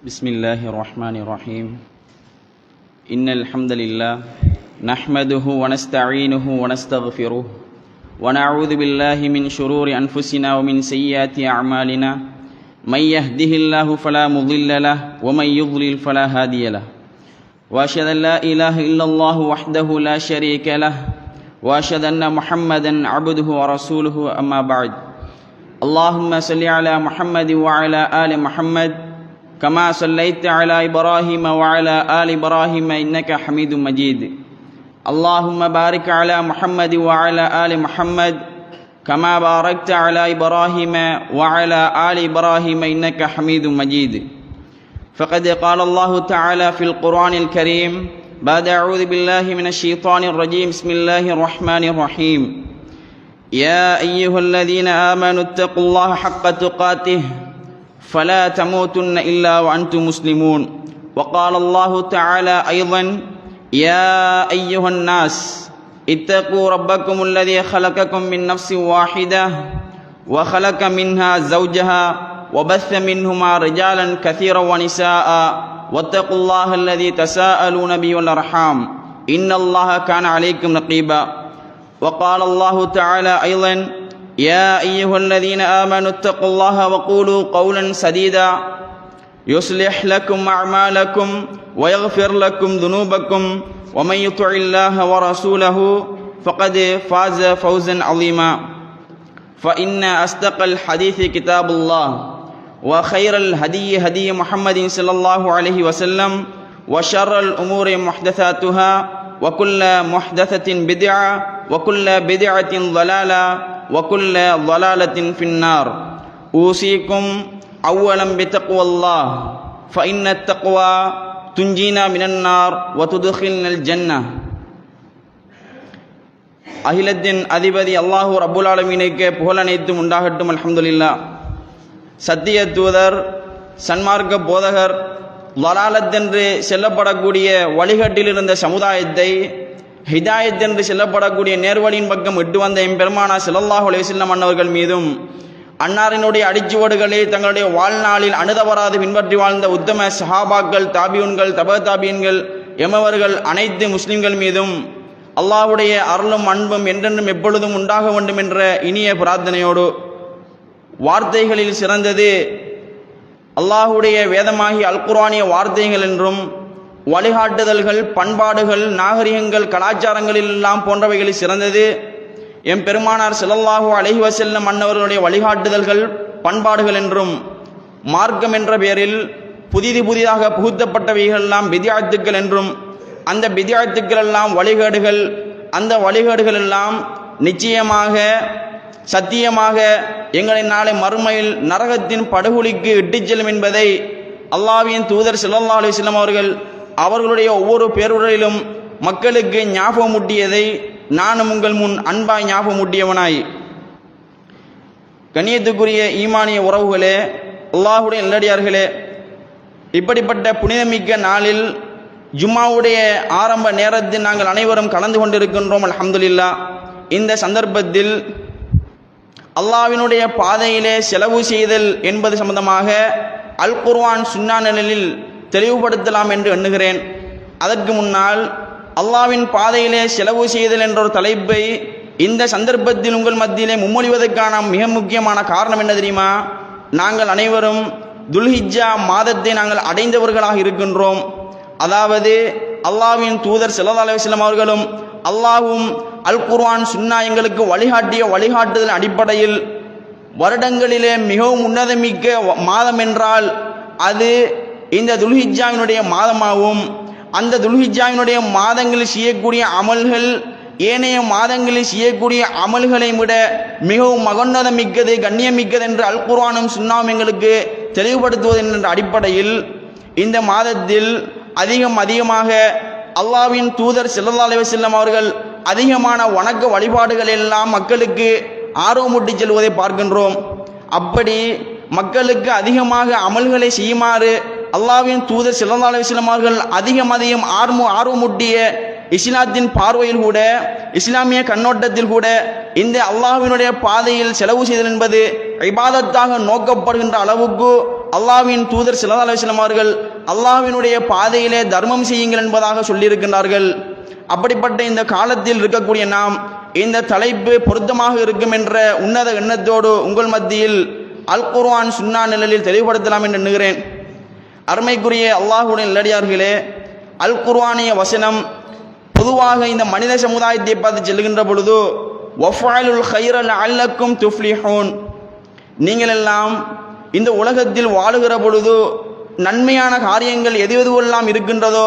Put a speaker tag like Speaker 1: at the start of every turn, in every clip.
Speaker 1: بسم الله الرحمن الرحيم إن الحمد لله نحمده ونستعينه ونستغفره ونعوذ بالله من شرور أنفسنا ومن سيئات أعمالنا من يهده الله فلا مضل له ومن يضلل فلا هادي له وأشهد أن لا إله إلا الله وحده لا شريك له وأشهد أن محمدا عبده ورسوله أما بعد اللهم صل على محمد وعلى آل محمد كما صليت على إبراهيم وعلى آل إبراهيم إنك حميد مجيد اللهم بارك على محمد وعلى آل محمد كما باركت على إبراهيم وعلى آل إبراهيم إنك حميد مجيد فقد قال الله تعالى في القرآن الكريم بعد أعوذ بالله من الشيطان الرجيم بسم الله الرحمن الرحيم يا أيها الذين آمنوا اتقوا الله حق تقاته فلا تموتن إلا وأنتم مسلمون وقال الله تعالى أيضا يا أيها الناس اتقوا ربكم الذي خلقكم من نفس واحدة وخلق منها زوجها وبث منهما رجالا كثيرا ونساء واتقوا الله الذي تساءلون به والأرحام إن الله كان عليكم رقيبا وقال الله تعالى أيضا يا أيها الذين آمنوا اتقوا الله وقولوا قولا سديدا يصلح لكم أعمالكم ويغفر لكم ذنوبكم ومن يطع الله ورسوله فقد فاز فوزا عظيما فإن أصدق الحديث كتاب الله وخير الهدي هدي محمد صلى الله عليه وسلم وشر الأمور محدثاتها وكل محدثة بدعة وكل بدعة ضلالة وكل ضلالة في النار أوصيكم أولا بتقوى الله فإن التقوى تنجينا من النار وتدخلنا الجنة அகிலத்தின் அதிபதி அல்லாஹு ரப்புல் ஆலமீனுக்கு புகழ் அனைத்தும் உண்டாகட்டும். அல்ஹம்துலில்லாஹ். சத்திய தூதர் சன்மார்க்க போதகர் லலாலத் என்று செல்லப்படக்கூடிய வழிகாட்டில் இருந்த சமுதாயத்தை ஹிதாயத் என்று செல்லப்படக்கூடிய நேர்வழியின் பக்கம் இட்டு வந்த எம்பெருமானா ஸல்லல்லாஹு அலைஹி வஸல்லம் அன்னவர்கள் மீதும் அன்னாரினுடைய அடிச்சுவடுகளை தங்களுடைய வாழ்நாளில் அனுதவராது பின்பற்றி வாழ்ந்த உத்தம சஹாபாக்கள், தாபியூன்கள், தப தாபியன்கள் எமவர்கள் அனைத்து முஸ்லிம்கள் மீதும் அல்லாஹ்வுடைய அருளும் அன்பும் என்றென்றும் எப்பொழுதும் உண்டாக வேண்டும் என்ற இனிய பிரார்த்தனையோடு, வார்த்தைகளில் சிறந்தது அல்லாஹ்வுடைய வேதமாகி அல் குர்ஆனிய வார்த்தைகள் என்றும் வழிகாட்டுதல்கள், பண்பாடுகள், நாகரிகங்கள், கலாச்சாரங்களில் எல்லாம் போன்றவைகளில் சிறந்தது எம் பெருமானார் ஸல்லல்லாஹு அலைஹி வஸல்லம் அன்னவர்களுடைய வழிகாட்டுதல்கள், பண்பாடுகள் என்றும் மார்க்கம் என்ற பெயரில் புதிதாக புகுத்தப்பட்டவைகள் எல்லாம் பித்அத்துக்கள் என்றும் அந்த பித்அத்துக்கள் எல்லாம் வழிகேடுகள், அந்த வழிகேடுகள் எல்லாம் நிச்சயமாக சத்தியமாக எங்களை நாளை மறுமையில் நரகத்தின் படுகொலிக்கு இட்டுச் செல்லும் என்பதை அல்லாஹ்வின் தூதர் ஸல்லல்லாஹு அலைஹி வஸல்லம் அவர்களுடைய ஒவ்வொரு பேருரையிலும் மக்களுக்கு ஞாபகமூட்டியதை நானும் உங்கள் முன் அன்பாய் ஞாபகமூட்டியவனாய், கண்ணியத்துக்குரிய ஈமானிய உறவுகளே, அல்லாஹ்வுடைய நல்லடியார்களே, இப்படிப்பட்ட புனிதமிக்க நாளில் ஜும்மாவுடைய ஆரம்ப நேரத்தில் நாங்கள் அனைவரும் கலந்து கொண்டிருக்கின்றோம். அல்ஹம்துலில்லாஹ். இந்த சந்தர்ப்பத்தில் அல்லாஹ்வினுடைய பாதையிலே செலவு செய்தல் என்பது சம்பந்தமாக அல் குர்ஆன் சுன்னா நிழலில் தெளிவுபடுத்தலாம் என்று எண்ணுகிறேன். அதற்கு முன்னால் அல்லாஹ்வின் பாதையிலே செலவு செய்தல் என்ற ஒரு தலைப்பை இந்த சந்தர்ப்பத்தில் உங்கள் மத்தியிலே முன்மொழிவதற்கான மிக முக்கியமான காரணம் என்ன தெரியுமா? நாங்கள் அனைவரும் துல்ஹிஜ்ஜா மாதத்தை நாங்கள் அடைந்தவர்களாக இருக்கின்றோம். அதாவது அல்லாஹ்வின் தூதர் ஸல்லல்லாஹு அலைஹி வஸல்லம் அவர்களும் அல்லாஹ்வும் அல் குர்ஆன் சுன்னா எங்களுக்கு வழிகாட்டிய வழிகாட்டுதல் அடிப்படையில் வருடங்களிலே மிகவும் உன்னதமிக்க மாதம் என்றால் அது இந்த துல்ஹிஜ்ஜாவினுடைய மாதமாகவும், அந்த துல்ஹிஜ்ஜாவினுடைய மாதங்களில் செய்யக்கூடிய அமல்கள் ஏனைய மாதங்களில் செய்யக்கூடிய அமல்களை விட மிகவும் மகோன்னதமிக்கது, கண்ணியமிக்கது என்று அல் குர்ஆனும் சுன்னாவும் எங்களுக்கு தெளிவுபடுத்துவது என்ற அடிப்படையில் இந்த மாதத்தில் அதிகமாக அல்லாஹ்வின் தூதர் ஸல்லல்லாஹு அலைஹி வஸல்லம் அவர்கள் அதிகமான வணக்க வழிபாடுகள் எல்லாம் மக்களுக்கு ஆர்வமூட்டி செல்வதை பார்க்கின்றோம். அப்படி மக்களுக்கு அதிகமாக அமல்களை செய்யுமாறு அல்லாஹ்வின் தூதர் ஸல்லல்லாஹு அலைஹி வஸல்லம் அவர்கள் அதிகம் ஆர்வமூட்டிய இஸ்லாத்தின் பார்வையில் கூட, இஸ்லாமிய கண்ணோட்டத்தில் கூட இந்த அல்லாஹ்வினுடைய பாதையில் செலவு செய்தல் என்பது இபாதத்தாக நோக்கப்படுகின்ற அளவுக்கு அல்லாஹ்வின் தூதர் ஸல்லல்லாஹு அலைஹி வஸல்லம் அவர்கள் அல்லாஹ்வினுடைய பாதையிலே தர்மம் செய்யுங்கள் என்பதாக சொல்லியிருக்கின்றார்கள். அப்படிப்பட்ட இந்த காலத்தில் இருக்கக்கூடிய நாம் இந்த தலைப்பு பொருத்தமாக இருக்கும் என்ற உன்னத எண்ணத்தோடு உங்கள் மத்தியில் அல் குர்ஆன் சுன்னா நிழலில் தெளிவுபடுத்தலாம் என்று எண்ணுகிறேன். அருமைக்குரிய அல்லாஹ்வுடைய நல்லடியார்களே, அல் குர்ஆனிய வசனம் பொதுவாக இந்த மனித சமுதாயத்தை பார்த்து செல்லுகின்ற பொழுது வஃஅலுல் கைர லஅல்லக்கும் துஃப்லிஹூன், நீங்கள் எல்லாம் இந்த உலகத்தில் வாழுகிற பொழுது நன்மையான காரியங்கள் எது எதுவெல்லாம் இருக்கின்றதோ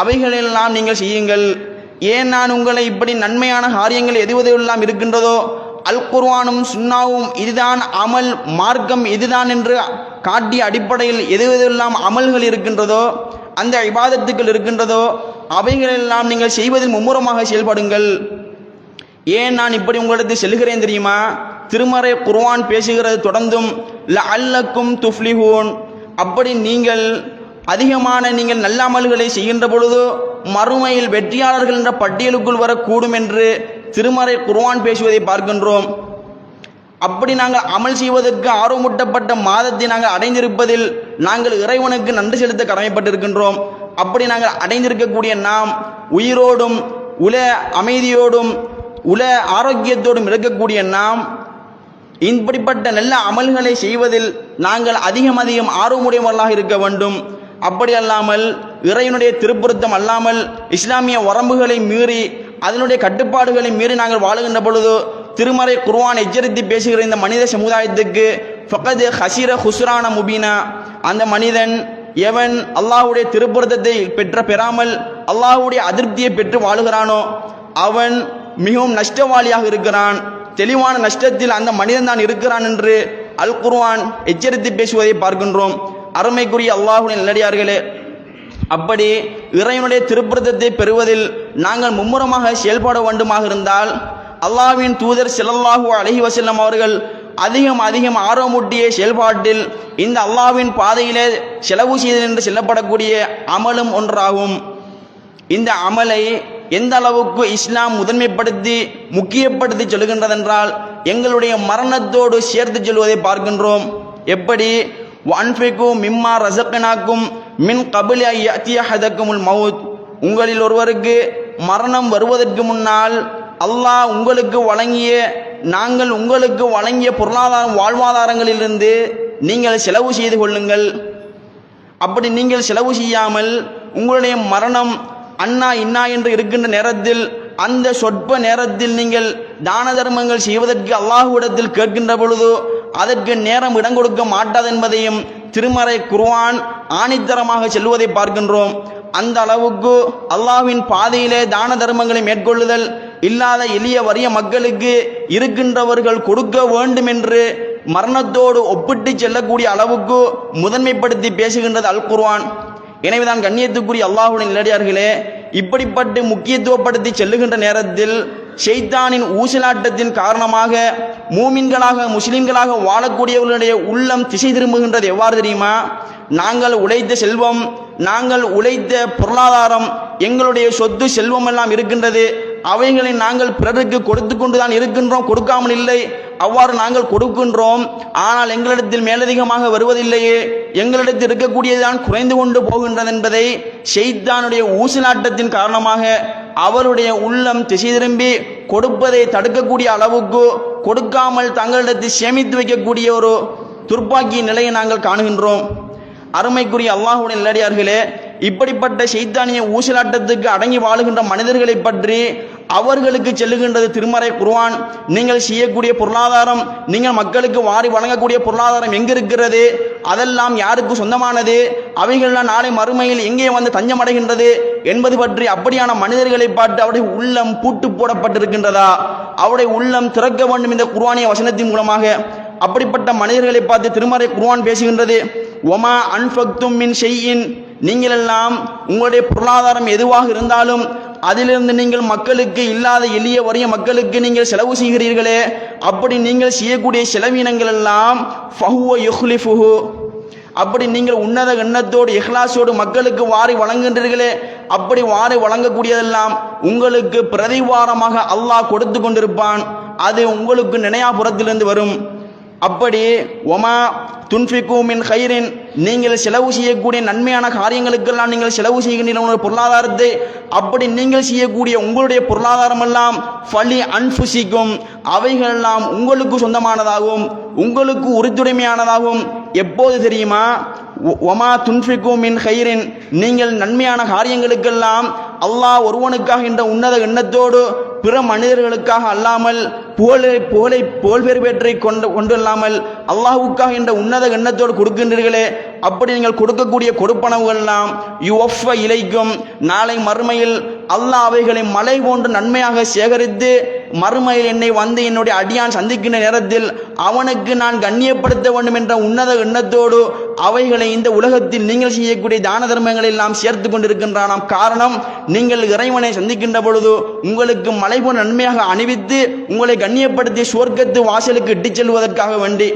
Speaker 1: அவைகளெல்லாம் நீங்கள் செய்யுங்கள். ஏன் நான் உங்களை இப்படி நன்மையான காரியங்கள் எது எதுவெல்லாம் இருக்கின்றதோ அல் குர்ஆனும் சுன்னாவும் இதுதான் அமல் மார்க்கம் இதுதான் என்று காட்டிய அடிப்படையில் எது எதுவெல்லாம் அமல்கள் இருக்கின்றதோ அந்த இபாதத்துக்கள் இருக்கின்றதோ அவைகளெல்லாம் நீங்கள் செய்வதில் மும்முரமாக செயல்படுங்கள். ஏன் நான் இப்படி உங்களுக்கு செல்கிறேன் தெரியுமா? திருமறை குர்ஆன் பேசுகிறது தொடர்ந்தும் லஅல்லக்கும் துஃப்லிஹூன், அப்படி நீங்கள் அதிகமான நீங்கள் நல்ல அமல்களை செய்கின்ற பொழுது மறுமையில் வெற்றியாளர்கள் என்ற பட்டியலுக்குள் வரக்கூடும் என்று திருமறை குர்ஆன் பேசுவதை பார்க்கின்றோம். அப்படி நாங்கள் அமல் செய்வதற்கு ஆர்வமூட்டப்பட்ட மாதத்தை நாங்கள் அடைந்திருப்பதில் நாங்கள் இறைவனுக்கு நன்றி செலுத்த கடமைப்பட்டிருக்கின்றோம். அப்படி நாங்கள் அடைந்திருக்கக்கூடிய நாம் உயிரோடும் உல அமைதியோடும் உல ஆரோக்கியத்தோடும் இருக்கக்கூடிய நாம் இப்படிப்பட்ட நல்ல அமல்களை செய்வதில் நாங்கள் அதிகம் ஆர்வமுடையவர்களாக இருக்க வேண்டும். அப்படி அல்லாமல் இறைவனுடைய திருப்பொருத்தம் அல்லாமல் இஸ்லாமிய வரம்புகளை மீறி அதனுடைய கட்டுப்பாடுகளை மீறி நாங்கள் வாழுகின்ற பொழுது திருமறை குர்ஆன் எச்சரித்து பேசுகிற இந்த மனித சமுதாயத்துக்கு ஃபகத் ஹசிர ஹுஸ்ரான முபீனா, அந்த மனிதன் எவன் அல்லாஹ்வுடைய திருப்பொருத்தத்தை பெறாமல் அல்லாஹ்வுடைய அதிருப்தியை பெற்று வாழுகிறானோ அவன் மிகவும் நஷ்டவாளியாக இருக்கிறான், தெளிவான நஷ்டத்தில் அந்த மனிதன் தான் இருக்கிறான் என்று அல் குர்ஆன் எச்சரித்து பேசுவதை பார்க்கின்றோம். அருமைக்குரிய அல்லாஹ்வுடைய நல்லடியார்களே, அப்படி இறைவனுடைய திருப்பொருத்தத்தை பெறுவதில் நாங்கள் மும்முரமாக செயல்பட வேண்டுமாக இருந்தால் அல்லாஹ்வின் தூதர் ஸல்லல்லாஹு அலைஹி வஸல்லம் அவர்கள் அதிகம் ஆர்வமூட்டிய செயல்பாட்டில் இந்த அல்லாஹ்வின் பாதையிலே செலவு செய்தல் என்று சொல்லப்படக்கூடிய அமலும் ஒன்றாகும். இந்த அமலை எந்த அளவுக்கு இஸ்லாம் முதன்மைப்படுத்தி முக்கியப்படுத்தி சொல்கின்றதென்றால் எங்களுடைய மரணத்தோடு சேர்த்து சொல்வதை பார்க்கின்றோம். எப்படி வன்ஃபிகு மிம்மா ரஸக்னாக்கும் மின் கபிலி அன் யஅதிய அஹதக்குமுல் மவுத், உங்களில் ஒருவருக்கு மரணம் வருவதற்கு முன்னால் அல்லாஹ் உங்களுக்கு வழங்கிய நாங்கள் உங்களுக்கு வழங்கிய வாழ்வாதாரங்களிலிருந்து நீங்கள் செலவு செய்து கொள்ளுங்கள். அப்படி நீங்கள் செலவு செய்யாமல் உங்களுடைய மரணம் அண்ணா இன்னா என்று இருக்கின்ற நேரத்தில் அந்த சொற்ப நேரத்தில் நீங்கள் தான தர்மங்கள் செய்வதற்கு அல்லாஹ்விடத்தில் கேட்கின்ற பொழுது அதற்கு நேரம் இடம் கொடுக்க மாட்டாது என்பதையும் திருமறை குர்ஆன் ஆணித்தரமாக செல்வதை பார்க்கின்றோம். அந்த அளவுக்கு அல்லாஹ்வின் பாதையிலே தான தர்மங்களை மேற்கொள்ளுதல், இல்லாத எளிய வறிய மக்களுக்கு இருக்கின்றவர்கள் கொடுக்க வேண்டும் என்று மரணத்தோடு ஒப்பிட்டு செல்லக்கூடிய அளவுக்கு முதன்மைப்படுத்தி பேசுகின்றது அல் குர்ஆன். எனவேதான் கண்ணியத்துக்குரிய அல்லாஹ்வுடைய நல்லடியார்களே, இப்படிப்பட்டு முக்கியத்துவப்படுத்தி செல்லுகின்ற நேரத்தில் ஷைத்தானின் ஊசலாட்டத்தின் காரணமாக மூமின்களாக முஸ்லிம்களாக வாழக்கூடியவர்களுடைய உள்ளம் திசை திரும்புகின்றது. எவ்வாறு தெரியுமா? நாங்கள் உழைத்த செல்வம், நாங்கள் உழைத்த பொருளாதாரம், எங்களுடைய சொத்து செல்வம் எல்லாம் இருக்கின்றது, அவைகளை நாங்கள் பிறருக்கு கொடுத்து கொண்டுதான் இருக்கின்றோம், கொடுக்காமல் இல்லை. அவ்வாறு நாங்கள் கொடுக்கின்றோம், ஆனால் எங்களிடத்தில் மேலதிகமாக வருவதில்லையே, எங்களிடத்தில் இருக்கக்கூடியதுதான் குறைந்து கொண்டு போகின்றது என்பதை ஷைத்தானுடைய ஊசலாட்டத்தின் காரணமாக அவருடைய உள்ளம் திசை திரும்பி கொடுப்பதை தடுக்கக்கூடிய அளவுக்கு கொடுக்காமல் தங்களிடத்தில் சேமித்து வைக்கக்கூடிய ஒரு துர்ப்பாக்கிய நிலையை நாங்கள் காணுகின்றோம். அருமைக்குரிய அல்லாஹ்வுடைய நல்லடியார்களே, இப்படிப்பட்ட ஷைத்தானிய ஊசலாட்டத்துக்கு அடங்கி வாழுகின்ற மனிதர்களை பற்றி அவர்களுக்கு செல்லுகின்றது திருமறை குர்ஆன். நீங்கள் செய்யக்கூடிய பொருளாதாரம், நீங்கள் மக்களுக்கு வாரி வழங்கக்கூடிய பொருளாதாரம் எங்கிருக்கிறது, அதெல்லாம் யாருக்கு சொந்தமானது, அவைகள்லாம் நாளை மறுமையில் எங்கே வந்து தஞ்சமடைகின்றது என்பது பற்றி அப்படியான மனிதர்களை பார்த்து அவருடைய உள்ளம் பூட்டு போடப்பட்டிருக்கின்றதா, அவருடைய உள்ளம் திறக்க வேண்டும் இந்த குர்ஆனிய வசனத்தின் மூலமாக. அப்படிப்பட்ட மனிதர்களை பார்த்து திருமறை குர்ஆன் பேசுகின்றது, ஒமா அன்ஃபக்தும் மின் ஷைஇன், நீங்கள் எல்லாம் உங்களுடைய பொருளாதாரம் எதுவாக இருந்தாலும் அதிலிருந்து நீங்கள் மக்களுக்கு, இல்லாத எளிய வறிய மக்களுக்கு நீங்கள் செலவு செய்கிறீர்களே, அப்படி நீங்கள் செய்யக்கூடிய செலவினங்கள் எல்லாம் ஃபஹுவ யுஹ்லிஃபுஹு, அப்படி நீங்கள் உன்னத எண்ணத்தோடு இஹ்லாஸோடு மக்களுக்கு வாரி வழங்குகின்றீர்களே, அப்படி வாரி வழங்கக்கூடியதெல்லாம் உங்களுக்கு பிரதிவாரமாக அல்லாஹ் கொடுத்து கொண்டிருப்பான், அது உங்களுக்கு நினையாபுரத்திலிருந்து வரும். அப்படி ஒமா துன்ஃபிகு மின் கைரின், நீங்கள் செலவு செய்யக்கூடிய நன்மையான காரியங்களுக்கெல்லாம் நீங்கள் செலவு செய்கின்ற பொருளாதாரத்தை, அப்படி நீங்கள் செய்யக்கூடிய உங்களுடைய பொருளாதாரம் எல்லாம் ஃபலி அன்ஃபுசிக்கும், அவைகளெல்லாம் உங்களுக்கு சொந்தமானதாகும், உங்களுக்கு உறுதுடைமையானதாகும். எப்போது தெரியுமா? ஒமா துன்ஃபிகு மின் கைரின், நீங்கள் நன்மையான காரியங்களுக்கெல்லாம் அல்லாஹ் ஒருவனுக்காக என்ற உன்னத எண்ணத்தோடு பிற மனிதர்களுக்காக அல்லாமல் புகழ் பெற்றை கொண்டு அல்லாமல் அல்லாஹுக்காக என்ற உன்னத எண்ணத்தோடு கொடுக்கின்றீர்களே, அப்படி நீங்கள் கொடுக்கக்கூடிய கொடுப்பனவுகள் எல்லாம் யுவஃப இலைக்கும், நாளை மறுமையில் அல்லாஹ் அவைகளை மலை போன்று நன்மையாக சேகரித்து மறுமையில் என்னை வந்து என்னுடைய அடியான் சந்திக்கின்ற நேரத்தில் அவனுக்கு நான் கண்ணியப்படுத்த வேண்டும் என்ற உன்னத எண்ணத்தோடு அவைகளை இந்த உலகத்தில் நீங்கள் செய்யக்கூடிய தான தர்மங்களை எல்லாம் சேர்த்து கொண்டிருக்கின்றானாம். காரணம், நீங்கள் இறைவனை சந்திக்கின்ற பொழுது உங்களுக்கு மலை போன்ற நன்மையாக அணிவித்து உங்களை கண்ணியப்படுத்தி சுவர்க்கத்து வாசலுக்கு இட்டுச் செல்வதற்காக வேண்டி.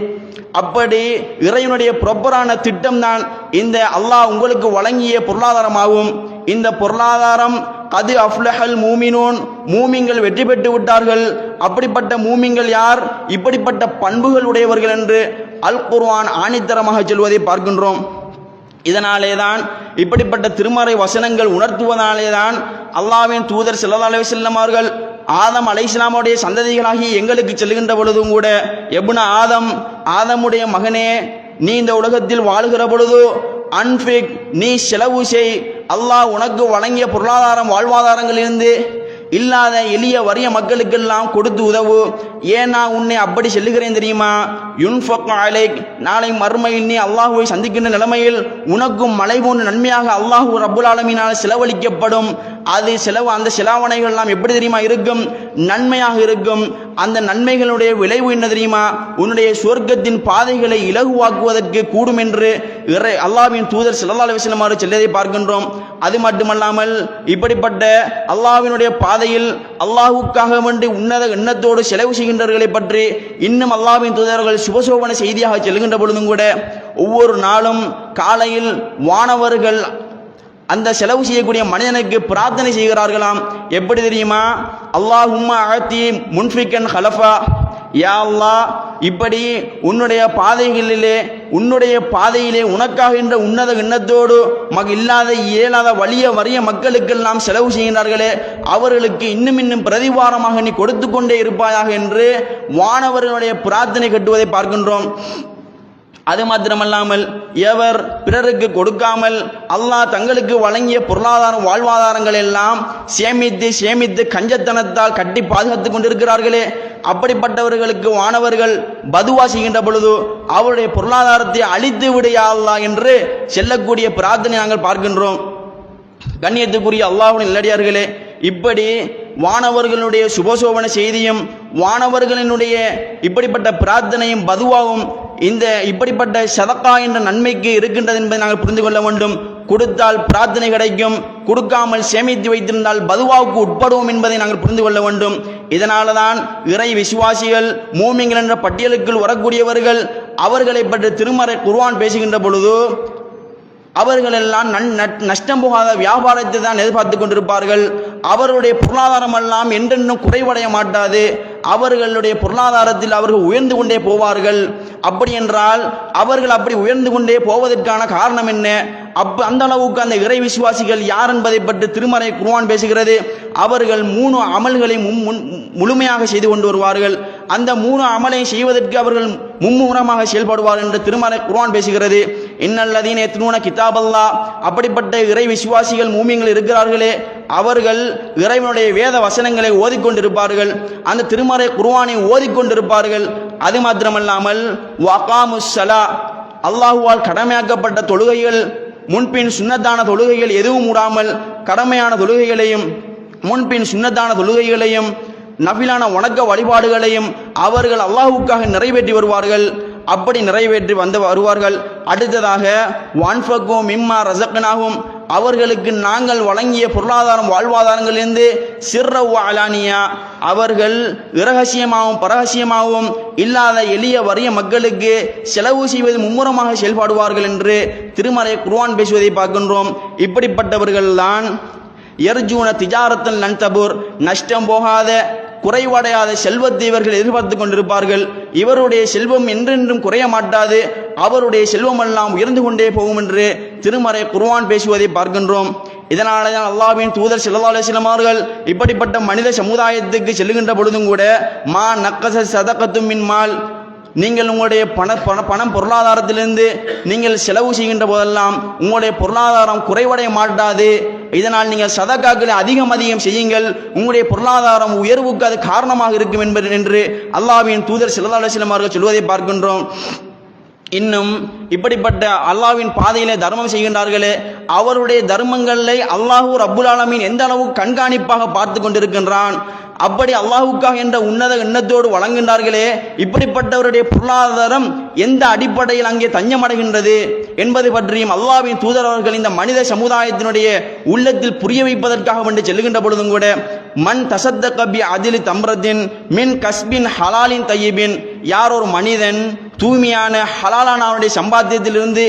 Speaker 1: அப்படி இறைவனுடைய ப்ராப்பரான திட்டம் தான் இந்த அல்லாஹ் உங்களுக்கு வழங்கிய பொருளாதாரமாகும். இந்த பொருளாதாரம் கது அஃப்லஹல் மூமினூன், மூமிங்கள் வெற்றி பெற்று விட்டார்கள். அப்படிப்பட்ட மூமிங்கள் யார்? இப்படிப்பட்ட பண்புகள் உடையவர்கள் என்று அல் குர்ஆன் ஆணித்தரமாக சொல்வதை பார்க்கின்றோம். இதனாலேதான் இப்படிப்பட்ட திருமறை வசனங்கள் உணர்த்துவதாலேதான் அல்லாஹ்வின் தூதர் ஸல்லல்லாஹு அலைஹி வஸல்லம் அவர்கள் ஆதம் அலைஹிஸ்ஸலாமுடைய சந்ததிகளாகி எங்களுக்கு செல்கின்ற பொழுதும் கூட, எப்ன ஆதமுடைய மகனே, நீ இந்த உலகத்தில் வாழுகிற பொழுது அன்ஃபிக், நீ செலவு செய், அல்லாஹ் உனக்கு வழங்கிய பொருளாதாரம் வாழ்வாதாரங்களிலிருந்து இல்லாத எளிய வறிய மக்களுக்கெல்லாம் கொடுத்து உதவு. ஏன் நான் உன்னை அப்படி சொல்லுகிறேன் தெரியுமா? யுன்ஃபக் அலைக், நாளை மறுமையில் நீ அல்லாஹுவை சந்திக்கின்ற நிலைமையில் உனக்கும் மலை போன்ற நன்மையாக அல்லாஹு ரப்புல் ஆலமீனால் செலவழிக்கப்படும். அது அந்த செலவணைகள் எல்லாம் எப்படி தெரியுமா இருக்கும்? நன்மையாக இருக்கும். அந்த நன்மைகளுடைய விளைவு என்ன தெரியுமா? உன்னுடைய சுவர்க்கத்தின் பாதைகளை இலகுவாக்குவதற்கு கூடும் என்று அல்லாஹ்வின் தூதர் ஸல்லல்லாஹு அலைஹி வஸல்லம் அவர்கள் சொல்வதை பார்க்கின்றோம். அது மட்டுமல்லாமல் இப்படிப்பட்ட அல்லாஹ்வினுடைய பாதையில் அல்லாஹுக்காக வேண்டி உன்னத எண்ணத்தோடு செலவு செய்கின்றவர்களை பற்றி இன்னும் அல்லாஹ்வின் தூதர்கள் சுபசோபன செய்தியாக செல்கின்ற பொழுதும் கூட, ஒவ்வொரு நாளும் காலையில் வானவர்கள் அந்த செலவு செய்யக்கூடிய மனிதனுக்கு பிரார்த்தனை செய்கிறார்களாம். எப்படி தெரியுமா? அல்லாஹும்ம அஅதி முன்ஃபிகன் ஹலஃபா, யா அல்லாஹ், இப்படி உன்னுடைய பாதையிலே உனக்காக என்ற உன்னத எண்ணத்தோடு இல்லாத இயலாத வலிய வறிய மக்களுக்கெல்லாம் செலவு செய்கிறார்களே, அவர்களுக்கு இன்னும் பிரதிவாரமாக நீ கொடுத்து கொண்டே இருப்பாயாக என்று வானவர்களுடைய பிரார்த்தனை கட்டுவதை பார்க்கின்றோம். அது மாத்திரமல்லாமல் எவர் பிறருக்கு கொடுக்காமல் அல்லாஹ் தங்களுக்கு வழங்கிய பொருளாதாரம் வாழ்வாதாரங்கள் எல்லாம் சேமித்து கஞ்சத்தனத்தால் கட்டி பாதுகாத்துக் கொண்டிருக்கிறார்களே, அப்படிப்பட்டவர்களுக்கு வானவர்கள் பதுவா செய்கின்ற பொழுது அவருடைய பொருளாதாரத்தை அழித்து விடையா அல்லாஹ் என்று செல்லக்கூடிய பிரார்த்தனை நாங்கள் பார்க்கின்றோம். கண்ணியத்துக்குரிய அல்லாஹ்வின் நல்லடியார்களே, இப்படி வானவர்களுடைய சுபசோபன செய்தியும் வானவர்களினுடைய இப்படிப்பட்ட பிரார்த்தனையும் பதுவாவும் இந்த இப்படிப்பட்ட சதக்கா என்ற நன்மைக்கு இருக்கின்றது என்பதை நாங்கள் புரிந்து கொள்ள வேண்டும். கொடுத்தால் பிரார்த்தனை கிடைக்கும், கொடுக்காமல் சேமித்து வைத்திருந்தால் பதுவாவுக்கு உட்படுவோம் என்பதை நாங்கள் புரிந்து கொள்ள வேண்டும். இதனால தான் இறை விசுவாசிகள் மூமின்கள் என்ற பட்டியலுக்குள் வரக்கூடியவர்கள் அவர்களை பற்றி திருமறை குர்ஆன் பேசுகின்ற பொழுது அவர்களெல்லாம் நஷ்டம் போகாத வியாபாரத்தை தான் எதிர்பார்த்து கொண்டிருப்பார்கள். அவர்களுடைய பொருளாதாரம் எல்லாம் என்றென்றும் குறைவடைய மாட்டாது. அவர்களுடைய பொருளாதாரத்தில் அவர்கள் உயர்ந்து கொண்டே போவார்கள். அப்படி என்றால் அவர்கள் அப்படி உயர்ந்து கொண்டே போவதற்கான காரணம் என்ன? அந்த அளவுக்கு அந்த இறை விசுவாசிகள் யார் என்பதை பற்றி திருமறை குர்ஆன் பேசுகிறது. அவர்கள் 3 அமல்களை முழுமையாக செய்து கொண்டு வருவார்கள். அந்த 3 அமலை செய்வதற்கு அவர்கள் மும்முரமாக செயல்படுவார்கள் என்று திருமறை குர்ஆன் பேசுகிறது. இன்னல்லதீன யத்லூன கிதாபல்லாஹ், அப்படிப்பட்ட இறை விசுவாசிகள் மூமின்கள் இருக்கிறார்களே, அவர்கள் இறைவனுடைய வேத வசனங்களை ஓதிக்கொண்டிருப்பார்கள், அந்த திருமறை குர்ஆனை ஓதிக்கொண்டிருப்பார்கள். அது மாத்திரமல்லாமல் வகாமுஸ்ஸலா, அல்லாஹுவால் கடமையாக்கப்பட்ட தொழுகைகள் முன்பின் சுன்னத்தான தொழுகைகள் எதுவும் விடாமல் கடமையான தொழுகைகளையும் முன்பின் சுன்னத்தான தொழுகைகளையும் நஃபிலான வணக்க வழிபாடுகளையும் அவர்கள் அல்லாஹுக்காக நிறைவேற்றி வருவார்கள். அப்படி நிறைவேற்றி வருவார்கள். அடுத்ததாக வான்ஃபகு மிம்மா ரஸக்னாஹும், அவர்களுக்கு நாங்கள் வழங்கிய பொருளாதாரம் வாழ்வாதாரங்களிலிருந்து சிர்ர அலானியா, அவர்கள் இரகசியமாகவும் பரகசியமாகவும் இல்லாத எளிய வறிய மக்களுக்கு செலவு செய்வது மும்முரமாக செயல்படுவார்கள் என்று திருமறை குர்ஆன் பேசுவதை பார்க்கின்றோம். இப்படிப்பட்டவர்கள் தான் யர்ஜூன திஜாரத்தன் லன் தபூர், நஷ்டம் போகாத குறைவடையாத செல்வத்தை இவர்கள் எதிர்பார்த்து கொண்டிருப்பார்கள். இவருடைய செல்வம் என்றென்றும் குறைய மாட்டாது. அவருடைய செல்வமெல்லாம் உயர்ந்து கொண்டே போகும் என்று திருமறை குர்ஆன் பேசுவதை பார்க்கின்றோம். இதனால தான் அல்லாஹ்வின் தூதர் ஸல்லல்லாஹு அலைஹி வஸல்லம் அவர்கள் இப்படிப்பட்ட மனித சமுதாயத்துக்கு செல்லுகின்ற பொழுதும் கூட மா நக்கஸ ஸதகத்தும் மின் மால், நீங்கள் உங்களுடைய பணம் பொருளாதாரத்திலிருந்து நீங்கள் செலவு செய்கின்ற போதெல்லாம் உங்களுடைய பொருளாதாரம் குறைவடைய மாட்டாது. இதனால் நீங்கள் சதகாக்களை அதிகம் செய்யுங்கள், உங்களுடைய பொருளாதாரம் உயர்வுக்கு அது காரணமாக இருக்கும் என்று அல்லாஹ்வின் தூதர் ஸல்லல்லாஹு அலைஹி வஸல்லம் அவர்கள் சொல்வதை பார்க்கின்றோம். இன்னும் இப்படிப்பட்ட அல்லாஹ்வின் பாதையிலே தர்மம் செய்கின்றார்களே, அவருடைய தர்மங்களை அல்லாஹ் ரப்புல் ஆலமீன் எந்த அளவு கண்காணிப்பாக பார்த்து கொண்டிருக்கின்றான். அப்படி அல்லாஹ்வுக்காக என்ற உன்னத எண்ணத்தோடு வழங்குகின்றார்களே, இப்படிப்பட்டவருடைய பொருளாதாரம் எந்த அடிப்படையில் அங்கே தஞ்சமடைகின்றது என்பது பற்றியும் அல்லாஹ்வின் தூதர் அவர்கள் இந்த மனித சமுதாயத்தினுடைய உள்ளத்தில் புரிய வைப்பதற்காக வந்து செல்லுகின்ற பொழுதும் கூட மன் தசத்தக பி அதிலி தம்ரத்தின் மின் கஸ்பின் ஹலாலின் தையிபின், யார் ஒரு மனிதன் தூய்மையான ஹலாலான அவனுடைய சம்பாத்தியத்திலிருந்து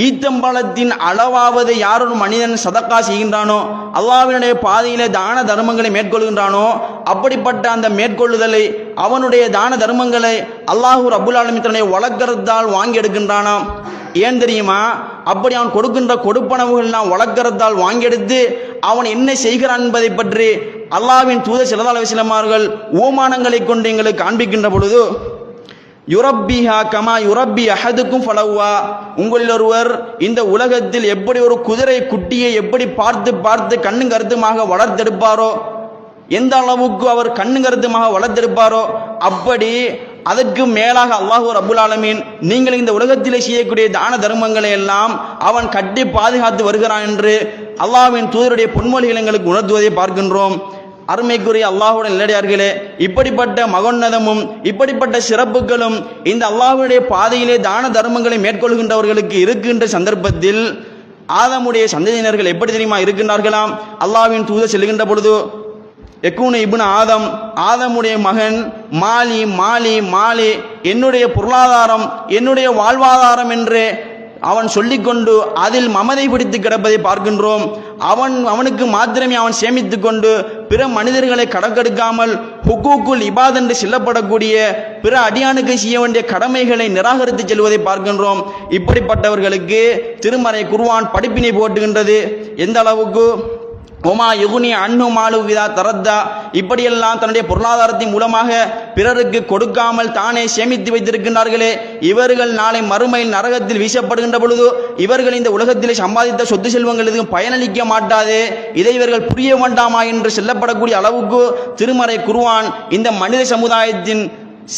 Speaker 1: ஈத்தம்பழத்தின் அளவாவது யார் ஒரு மனிதன் சதக்கா செய்கின்றானோ, அல்லாஹ்வினுடைய பாதையிலே தான தர்மங்களை மேற்கொள்கின்றானோ, அப்படிப்பட்ட அந்த மேற்கொள்ளுதலை அவனுடைய தான தர்மங்களை அல்லாஹ் ரப்புல் ஆலமீன் தன்னுடைய வழக்கரத்தால் வாங்கி எடுக்கின்றானாம். ஏன் தெரியுமா? அப்படி அவன் கொடுக்கின்ற கொடுப்பனவுகள்லாம் வழக்கரத்தால் வாங்கி எடுத்து அவன் என்ன செய்கிறான் என்பதை பற்றி அல்லாஹ்வின் தூதர் ஸல்லல்லாஹு அலைஹி வஸல்லம் அவர்கள் ஓமானங்களை கொண்டு எங்களுக்கு காண்பிக்கின்ற பொழுது, யுரப்பிஹா கமா யுரப்பி அஹதுக்கும் ஃபலவ்வா, உங்களில் ஒருவர் இந்த உலகத்தில் எப்படி ஒரு குதிரை குட்டியை எப்படி பார்த்து கண்ணும் கருத்துமாக வளர்த்தெடுப்பாரோ, எந்த அளவுக்கு அவர் கண்ணும் கருத்துமாக வளர்த்தெடுப்பாரோ அப்படி அதற்கு மேலாக அல்லாஹ் ரப்புல் ஆலமீன் நீங்கள் இந்த உலகத்திலே செய்யக்கூடிய தான தர்மங்களை எல்லாம் அவன் கட்டி பாதுகாத்து வருகிறான் என்று அல்லாஹ்வின் தூதருடைய பொன்மொழிகள் எங்களுக்கு உணர்த்துவதை பார்க்கின்றோம். அருமைக்குரிய அல்லாஹ்வுடைய நல்லடியார்களே, இப்படிப்பட்ட மகோன்னதமும் இப்படிப்பட்ட சிறப்புகளும் இந்த அல்லாஹ்வுடைய பாதையிலே தான தர்மங்களை மேற்கொள்கின்றவர்களுக்கு இருக்கின்ற சந்தர்ப்பத்தில் ஆதமுடைய சந்ததியினர்கள் எப்படி தெரியுமா இருக்கின்றார்களாம்? அல்லாஹ்வின் தூதர் செல்கின்ற பொழுது எக்கூன இப்னு ஆதமுடைய மகன் மாலி என்னுடைய பொருளாதாரம் என்னுடைய வாழ்வாதாரம் என்று அவன் சொல்லிக்கொண்டு அதில் மமதை பிடித்து கிடப்பதை பார்க்கின்றோம். அவனுக்கு மாத்திரமே அவன் சேமித்து கொண்டு பிற மனிதர்களை கடக்கெடுக்காமல் ஹுக்கூக்குல் இபாத் என்று செல்லப்படக்கூடிய பிற அடியானுக்கு செய்ய வேண்டிய கடமைகளை நிராகரித்து செல்வதை பார்க்கின்றோம். இப்படிப்பட்டவர்களுக்கு திருமறை குர்ஆன் படிப்பினை போட்டுகின்றது. எந்த அளவுக்கு? ஒமா யுகுனி அன்னு மாலு விதா தரத்தா, இப்படியெல்லாம் தன்னுடைய பொருளாதாரத்தின் மூலமாக பிறருக்கு கொடுக்காமல் தானே சேமித்து வைத்திருக்கின்றார்களே, இவர்கள் நாளை மறுமையில் நரகத்தில் வீசப்படுகின்ற பொழுது இவர்கள் இந்த உலகத்திலே சம்பாதித்த சொத்து செல்வங்கள் எதுவும் பயனளிக்க மாட்டாது, இதை இவர்கள் புரிய வேண்டாமா என்று சொல்லப்படக்கூடிய அளவுக்கு திருமறை குர்ஆன் இந்த மனித சமுதாயத்தின்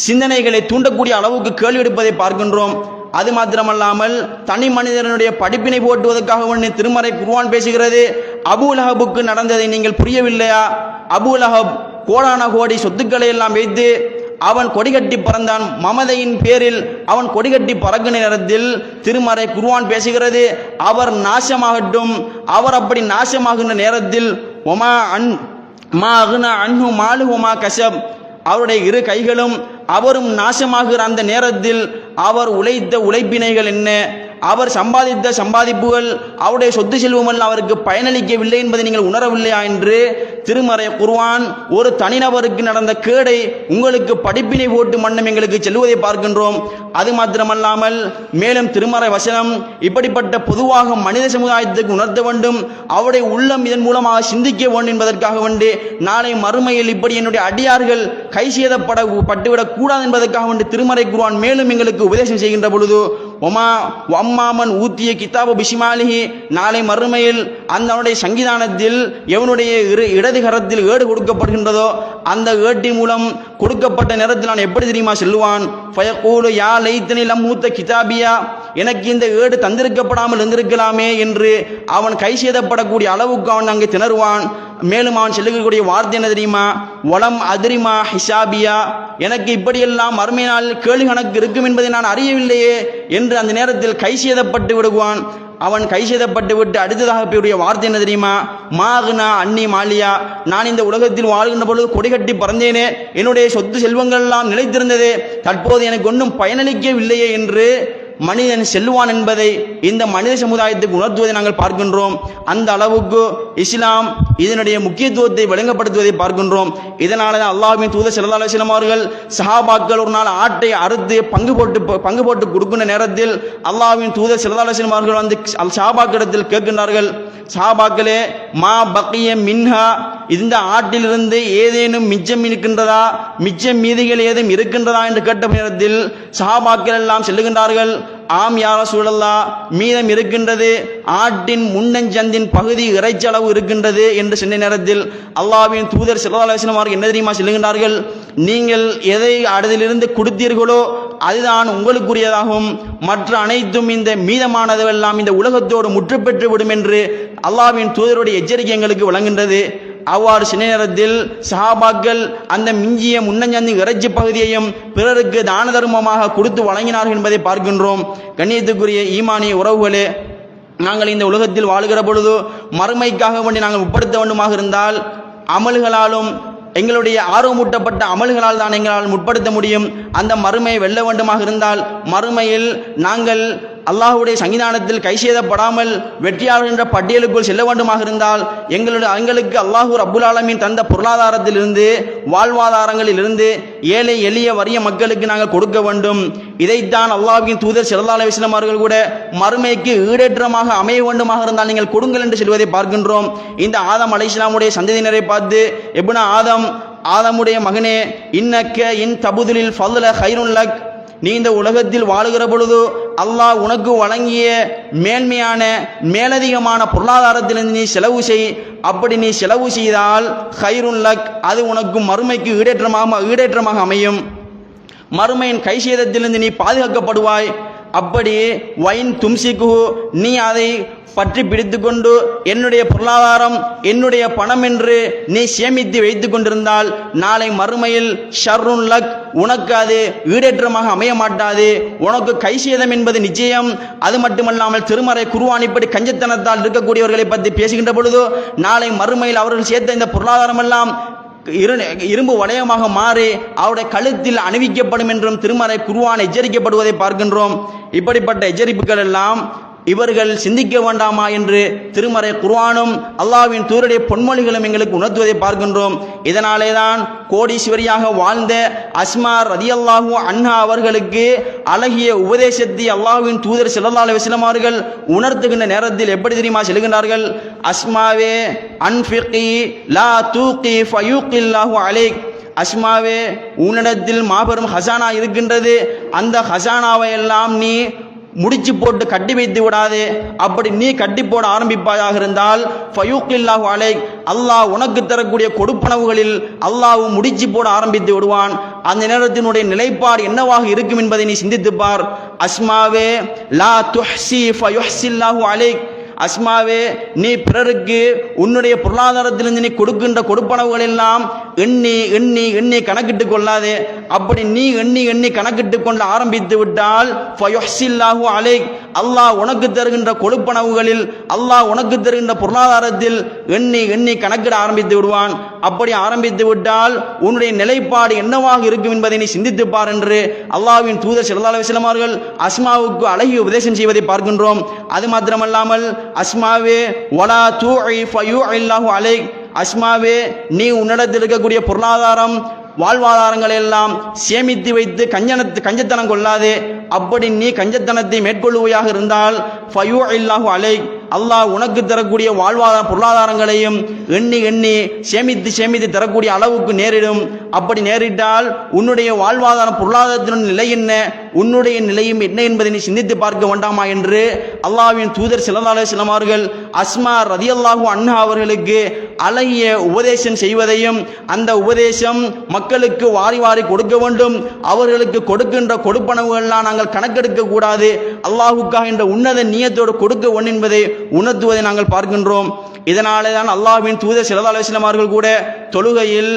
Speaker 1: சிந்தனைகளை தூண்டக்கூடிய அளவுக்கு கேள்வி எடுப்பதை பார்க்கின்றோம். அது மாத்திரமல்லாமல் தனி மனிதனுடைய படிப்பினை போட்டுவதற்காக திருமறை குர்ஆன் பேசுகிறது. அபூ லஹபுக்கு நடந்ததை நீங்கள் புரியவில்லையா? அபூ லஹப் கோடான கோடி சொத்துக்களை எல்லாம் வைத்து அவன் கொடிகட்டி பறந்தான். மமதையின் பேரில் அவன் கொடிகட்டி பறக்கிற நேரத்தில் திருமறை குர்ஆன் பேசுகிறது, அவர் நாசமாகட்டும். அவர் அப்படி நாசமாகின்ற நேரத்தில் ஒமா அகுனா அன்ஹு மாலு ஒமா கசப், அவருடைய இரு கைகளும் அவரும் நாசமாகிற அந்த நேரத்தில் அவர் உழைத்த உழைப்பினைகள் என்ன, அவர் சம்பாதித்த சம்பாதிப்புகள் அவருடைய சொத்து செல்வமல் அவருக்கு பயனளிக்கவில்லை என்பதை நீங்கள் உணரவில்லையா என்று திருமறை குர்ஆன் ஒரு தனிநபருக்கு நடந்த கேடை உங்களுக்கு படிப்பினை போட்டு மன்னம் எங்களுக்கு செல்வதை பார்க்கின்றோம். அது மாத்திரமல்லாமல் மேலும் திருமறை வசனம் இப்படிப்பட்ட பொதுவாக மனித சமுதாயத்துக்கு உணர்த்த வேண்டும், அவருடைய உள்ளம் இதன் மூலமாக சிந்திக்க வேண்டும் என்பதற்காக வேண்டி நாளை மறுமையில் இப்படி என்னுடைய அடியார்கள் கை சேதப்பட்டுவிடக் கூடாது என்பதற்காக வேண்டி திருமறை குர்ஆன் மேலும் எங்களுக்கு உபதேசம் செய்கின்ற பொழுது அம்மாமன் ஊத்திய கிதாபு பிஷிமாலிஹி, நாளை மறுமையில் அவனுடைய சங்கிதானத்தில் எவனுடைய இடது கரத்தில் ஏடு கொடுக்கப்படுகின்றதோ அந்த ஏட்டின் மூலம் கொடுக்கப்பட்ட நேரத்தில் நான் எப்படி தெரியுமா செல்வான்? ஃபயகூலு யா லைத்தனி லம் ஊத்த கிதாபியா, எனக்கு இந்த ஏடு தந்திருக்கப்படாமல் இருந்திருக்கலாமே என்று அவன் கை சேதப்படக்கூடிய அளவுக்கு அவன் அங்கே திணறுவான். மேலும் அவன் செல்லக்கூடிய வார்த்தை என்ன தெரியுமா? வலம் அதிரிமா ஹிசாபியா, எனக்கு இப்படியெல்லாம் மறுமை நாளில் கேள்வி கணக்கு இருக்கும் என்பதை நான் அறியவில்லையே என்று அந்த நேரத்தில் கை சேதப்பட்டு விடுவான். அவன் கை சேதப்பட்டு விட்டு அடுத்ததாக போயுடைய வார்த்தை என்ன தெரியுமா? மாகுனா அன்னி மாலியா, நான் இந்த உலகத்தில் வாழ்கின்ற பொழுது கொடிகட்டி பறந்தேனே, என்னுடைய சொத்து செல்வங்கள் எல்லாம் நிலைத்திருந்ததே, தற்போது எனக்கு ஒன்றும் பயனளிக்கவில்லையே என்று மனிதன் செல்வான் என்பதை இந்த மனித சமுதாயத்துக்கு உணர்த்துவதை நாங்கள் பார்க்கின்றோம். அந்த அளவுக்கு இஸ்லாம் இதனுடைய முக்கியத்துவத்தை விளங்கப்படுத்துவதை பார்க்கின்றோம். இதனால தான் அல்லாஹ்வின் தூதர் ஸல்லல்லாஹு அலைஹி வஸல்லம் அவர்கள் சஹாபாக்கள் ஒரு நாள் ஆட்டை அறுத்து பங்கு போட்டு கொடுக்கின்ற நேரத்தில் அல்லாஹ்வின் தூதர் ஸல்லல்லாஹு அலைஹி வஸல்லம் அவர்கள் வந்து சஹாபாக்களிடத்தில் கேட்கின்றார்கள், சஹாபாக்களே, மா பக்கிய மின்ஹா, இந்த ஆட்டிலிருந்து ஏதேனும் மிச்சம் இருக்கின்றதா, மிச்சம் மீதிகள் ஏதும் இருக்கின்றதா என்று கேட்ட நேரத்தில் சஹாபாக்கள் எல்லாம் சொல்லுகின்றார்கள், ஆம் யா ரசூலல்லாஹ், மீதம் இருக்கின்றது, ஆட்டின் முன்னஞ்சந்தின் பகுதி இறைச்சளவு இருக்கின்றது என்று சொன்ன நேரத்தில் அல்லாஹ்வின் தூதர் ஸல்லல்லாஹு அலைஹி வஸல்லம் அவர்கள் என்ன தெரியுமா சொல்லுகின்றார்கள், நீங்கள் எதை அதிலிருந்து கொடுத்தீர்களோ அதுதான் உங்களுக்குரியதாகும், மற்ற அனைத்தும் இந்த மீதமானதெல்லாம் இந்த உலகத்தோடு முற்று பெற்று விடும் என்று அல்லாஹ்வின் தூதருடைய எச்சரிக்கை எங்களுக்கு வழங்குகின்றது. அவ்வாறு சில நேரத்தில் சஹாபாக்கள் அந்த மிஞ்சிய முன்னஞ்சந்தி இறைச்சி பகுதியையும் பிறருக்கு தான தர்மமாக கொடுத்து வழங்கினார்கள் என்பதை பார்க்கின்றோம். கண்ணியத்துக்குரிய ஈமானிய உறவுகளே, நாங்கள் இந்த உலகத்தில் வாழுகிற பொழுது மறுமைக்காக வேண்டி நாங்கள் உட்படுத்த வேண்டுமாக இருந்தால் அமல்களாலும் எங்களுடைய ஆர்வமூட்டப்பட்ட அமல்களால் தான் எங்களால் முற்படுத்த முடியும். அந்த மறுமையை வெல்ல வேண்டுமாக இருந்தால் மறுமையில் நாங்கள் அல்லாஹ்வுடைய சன்னிதானத்தில் கைசேதப்படாமல் வெற்றியாளர் என்ற பட்டியலுக்குள் செல்ல வேண்டுமாக இருந்தால் எங்களுக்கு அல்லாஹ் ரப்புல் ஆலமீன் தந்த பொருளாதாரத்திலிருந்து வாழ்வாதாரங்களிலிருந்து ஏழை எளிய வறிய மக்களுக்கு நாங்கள் கொடுக்க வேண்டும். இதைத்தான் அல்லாஹ்வின் தூதர் ஸல்லல்லாஹு அலைஹி வஸல்லம் அவர்கள் கூட மறுமைக்கு ஈடேற்றமாக அமைய வேண்டுமாக இருந்தால் நீங்கள் கொடுங்கள் என்று சொல்வதை பார்க்கின்றோம். இந்த ஆதம் அலைஹிஸ்ஸலாமுடைய சந்ததியினரை பார்த்து, இப்னு ஆதமுடைய மகனே, இன்னக்க இன் தபுதுலில் ஃபضல கைருன் லக், நீ இந்த உலகத்தில் வாழுகிற பொழுது அல்லாஹ் உனக்கு வழங்கிய மேன்மையான மேலதிகமான பொருளாதாரத்திலிருந்து நீ செலவு செய். அப்படி நீ செலவு செய்தால் கைருன் லக், அது உனக்கு மறுமைக்கு ஈடேற்றமாக அமையும். மறுமையின் கைசேதத்திலிருந்து நீ பாதுகாக்கப்படுவாய். அப்படி வைன் தும்சிக்கு, நீ அதை பற்றி பிடித்து கொண்டு என்னுடைய பொருளாதாரம் என்னுடைய பணம் என்று நீ சேமித்து வைத்து கொண்டிருந்தால் நாளை மறுமையில் ஷர்ருன் லக், உனக்கு அது ஈடேற்றமாக அமைய மாட்டாது, உனக்கு கைசேதம் என்பது நிச்சயம். அது மட்டுமல்லாமல் திருமறை குர்ஆன் இப்படி கஞ்சத்தனத்தால் இருக்கக்கூடியவர்களை பற்றி பேசுகின்ற பொழுது நாளை மறுமையில் அவர்கள் சேர்த்த இந்த பொருளாதாரம் எல்லாம் இரும்பு வளையமாக மாறி அவருடைய கழுத்தில் அணிவிக்கப்படும் என்றும் திருமறை குர்ஆன் எச்சரிக்கப்படுவதை பார்க்கின்றோம். இப்படிப்பட்ட எச்சரிப்புகள் எல்லாம் இவர்கள் சிந்திக்க வேண்டாமா என்று திருமறை குர்ஆனும் அல்லாஹ்வின் தூதருடைய பொன்மொழிகளும் எங்களுக்கு உணர்த்துவதை பார்க்கின்றோம். இதனாலே தான் கோடீஸ்வரியாக வாழ்ந்த அஸ்மா ரலியல்லாஹு அன்ஹா அவர்களுக்கு அழகிய உபதேசத்தை அல்லாஹ்வின் தூதர் ஸல்லல்லாஹு அலைஹி வஸல்லம் அவர்கள் உணர்த்துகின்ற நேரத்தில் எப்படி தெரியுமா சொல்லுகின்றார்கள், அஸ்மாவே அன்ஃபிகி லா தூகி ஃபயுகில்லாஹு அலைக், அஸ்மாவே உன்னிடத்தில் மாபெரும் ஹசானா இருக்கின்றது, அந்த ஹசானாவை எல்லாம் நீ முடிச்சு போட்டு கட்டி வைத்து விடாதே. அப்படி நீ கட்டி போட ஆரம்பிப்பாயாக இருந்தால் ஃபயுகில்லாஹு அலைக், அல்லாஹ் உனக்கு தரக்கூடிய கொடுப்பனவுகளில் அல்லாஹ் முடிச்சு போட ஆரம்பித்து விடுவான். அந்த நேரத்தினுடைய நிலைப்பாடு என்னவாக இருக்கும் என்பதை நீ சிந்தித்துப்பார். அஸ்மாவே லா துஹ்சி ஃபயுஹ்சில்லாஹு அலைக், அஸ்மாவே நீ பிறருக்கு உன்னுடைய பொருளாதாரத்திலிருந்து நீ கொடுக்கின்ற கொடுப்பனவுகள் எல்லாம் எண்ணி எண்ணி எண்ணி கணக்கிட்டு கொள்ளாதே. அப்படி நீ எண்ணி எண்ணி கணக்கிட்டு கொள்ள ஆரம்பித்து விட்டால் ஃபயுஹ்சில்லாஹு அலைக், அல்லாஹ் உனக்கு தருகின்ற கொடுப்பனவுகளில் அல்லாஹ் உனக்கு தருகின்ற பொருளாதாரத்தில் எண்ணி எண்ணி கணக்கிட ஆரம்பித்து விடுவான். அப்படி ஆரம்பித்து விட்டால் உன்னுடைய நிலைப்பாடு என்னவாக இருக்கும் என்பதை நீ சிந்தித்துப்பார் என்று அல்லாஹ்வின் தூதர் ஸல்லல்லாஹு அலைஹி வஸல்லம் அவர்கள் அஸ்மாவுக்கு அழகிய உபதேசம் செய்வதை பார்க்கின்றோம். அது மாத்திரமல்லாமல் அஸ்மாவே வலா தூஇ ஃபயுஇல்லாஹு அலைக், அஸ்மாவே நீ உன்னிடத்தில் இருக்கக்கூடிய பொருளாதாரம் வாழ்வாதாரங்களை எல்லாம் சேமித்து வைத்து கஞ்சத்தனம் கொள்ளாதே. அப்படி நீ கஞ்சத்தனத்தை மேற்கொள்ளுவையாக இருந்தால் ஃபயுஇல்லாஹு அலைக், அல்லாஹ் உனக்கு தரக்கூடிய பொருளாதாரங்களையும் எண்ணி எண்ணி சேமித்து சேமித்து தரக்கூடிய அளவுக்கு நேரிடும். அப்படி நேரிட்டால் உன்னுடைய வாழ்வாதாரம் பொருளாதாரத்தினுடைய நிலை என்ன, உன்னுடைய நிலையும் என்ன என்பதை நீ சிந்தித்து பார்க்க வேண்டாமா என்று அல்லாஹ்வின் தூதர் ஸல்லல்லாஹு அலைஹி வஸல்லம் அவர்கள் அஸ்மா ரலியல்லாஹு அன்ஹா அவர்களுக்கு அழகிய உபதேசம் செய்வதையும், அந்த உபதேசம் மக்களுக்கு வாரி வாரி கொடுக்க வேண்டும், அவர்களுக்கு கொடுக்கின்ற கொடுப்பனவுகள்லாம் நாங்கள் கணக்கெடுக்க கூடாது, அல்லாஹ்வுக்காக என்ற உன்னத நியத்தோடு கொடுக்க வேண்டும் என்பதை உணர்த்துவதை நாங்கள் பார்க்கின்றோம். இதனாலே தான் அல்லாஹ்வின் தூதர் ஸல்லல்லாஹு அலைஹி வஸல்லம் அவர்கள் கூட தொழுகையில்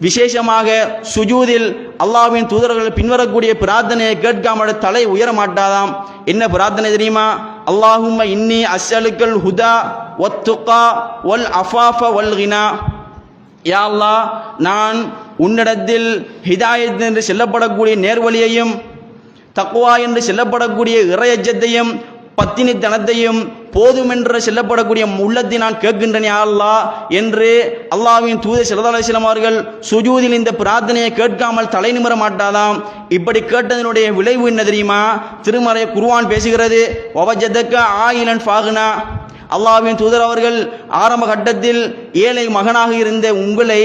Speaker 1: விசேஷமாக சுஜூதில் அல்லாஹ்வின் தூதர்கள் பின்வரக்கூடிய பிரார்த்தனையை கேட்காமல் தலை உயர மாட்டாதாம். என்ன பிரார்த்தனை தெரியுமா? அல்லாஹும்ம இன்னி அஸ்அலுக்கல் ஹுதா வத்துகா வல் அஃபாஃப வல் கினா, யா அல்லாஹ், நான் உன்னிடத்தில் ஹிதாயத் என்று சொல்லப்படக்கூடிய நேர்வழியையும் தக்வா என்று சொல்லப்படக்கூடிய இறையச்சத்தையும் பத்தினித்தனத்தையும் போதுமென்று சொல்லப்படக்கூடிய உள்ளத்தை நான் கேட்கின்றேன் யா அல்லாஹ் என்று அல்லாஹ்வின் தூதர் ஸல்லல்லாஹு அலைஹி வஸல்லம் அவர்கள் சுஜூதில் இந்த பிரார்த்தனையை கேட்காமல் தலை நிமிர மாட்டாதாம். இப்படி கேட்டதனுடைய விளைவு என்ன தெரியுமா? திருமறை குர்ஆன் பேசுகிறது, வவஜதக ஆயிலன் ஃபாக்னா. அல்லாஹ்வின் தூதர் அவர்கள் ஆரம்ப கட்டத்தில் ஏழை மகனாக இருந்த உங்களை